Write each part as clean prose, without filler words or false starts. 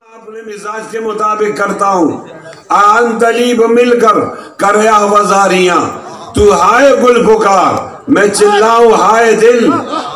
اپنے مزاج کے مطابق کرتا ہوں. آندلیب مل کر کریا وزاریاں. تو ہائے گل پکار میں چلاؤں ہائے دل.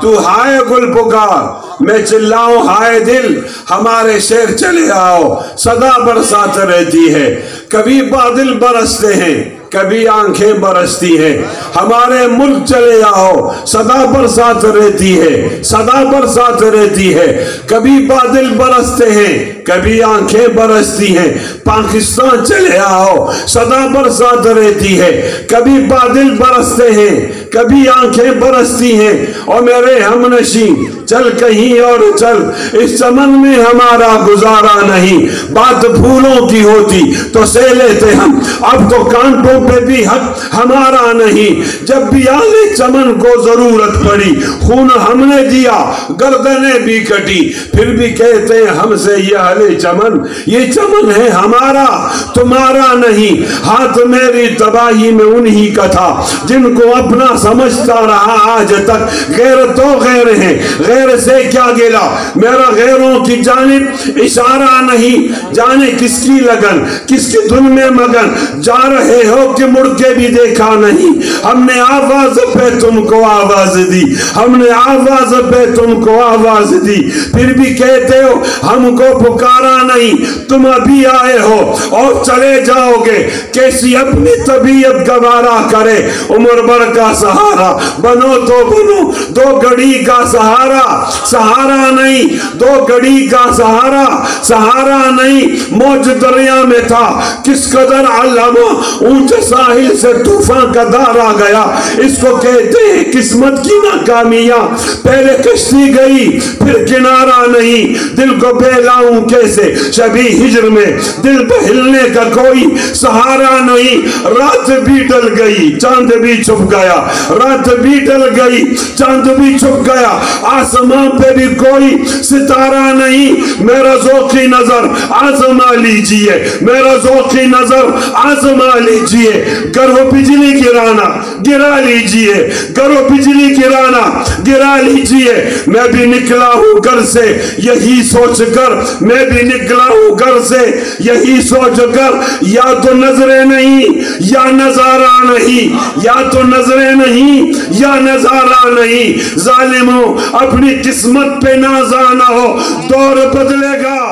تو ہائے گل پکار میں چلاؤں ہائے دل. ہمارے شہر چلے آؤ صدا برسات رہتی ہے. کبھی بادل برستے ہیں کبھی آنکھیں برستی ہیں. ہمارے ملک چلے آؤ صدا برسات رہتی ہے. صدا برسات رہتی ہے. کبھی بادل برستے ہیں کبھی آنکھیں برستی ہیں. پاکستان چلے آؤ صدا برسات رہتی ہے. کبھی بادل برستے ہیں کبھی آنکھیں برستی ہیں. اور میرے ہم نشین چل کہیں اور چل اس چمن میں ہمارا گزارا نہیں. بات پھولوں کی ہوتی تو سہ لیتے ہم. اب تو کانٹوں پہ بھی حق ہمارا نہیں. جب بھی آلے چمن کو ضرورت پڑی خون ہم نے دیا گردنیں بھی کٹی. پھر بھی کہتے ہیں ہم سے یہ آلے چمن یہ چمن ہے ہمارا تمہارا نہیں. ہاتھ میری تباہی میں انہی کا تھا جن کو اپنا سمجھتا رہا آج تک. غیر تو غیر ہیں غیر سے کیا گلا. میرا غیروں کی جانب اشارہ نہیں. جانے کس کی لگن کس کی دھن میں مگن. جا رہے ہو کہ مڑ کے بھی دیکھا نہیں. ہم نے آواز پہ تم کو آواز دی. ہم نے آواز پہ تم کو آواز دی. پھر بھی کہتے ہو ہم کو پکارا نہیں. تم ابھی آئے ہو اور چلے جاؤ گے. کیسی اپنی طبیعت گوارا کرے. عمر بھر کا سہارا بنو تو بنو دو گھڑی کا سہارا. سہارا نہیں دو گھڑی کا سہارا. سہارا نہیں موج دریا میں تھا کس قدر علامہ اونچے ساحل سے طوفان کا دار آ گیا. اس کو کہتے ہیں قسمت کی ناکامیاں. پہلے کشتی گئی پھر کنارہ نہیں. دل کو بہلاؤں کیسے شبی ہجر میں دل بہلنے کا کوئی سہارا نہیں. رات بھی ڈل گئی چاند بھی چھپ گیا. رات بھی ڈل گئی چاند بھی چھپ گیا. آسمان پہ بھی کوئی ستارہ نہیں. میرا ذوقی نظر آزما لیجئے. میرا ذوقی نظر آزما لیجئے. گرو بجلی گرانا گرا لیجئے. گرو بجلی گرانا گرا لیجئے. میں بھی نکلا ہوں گھر سے یہی سوچ کر. میں بھی نکلا ہوں گھر سے یہی سوچ کر. یا تو نظریں نہیں یا نظارہ نہیں. یا تو نظریں نہیں یا نظارہ نہیں. ظالموں اپنی قسمت پہ نازانا ہو. دور بدلے گا.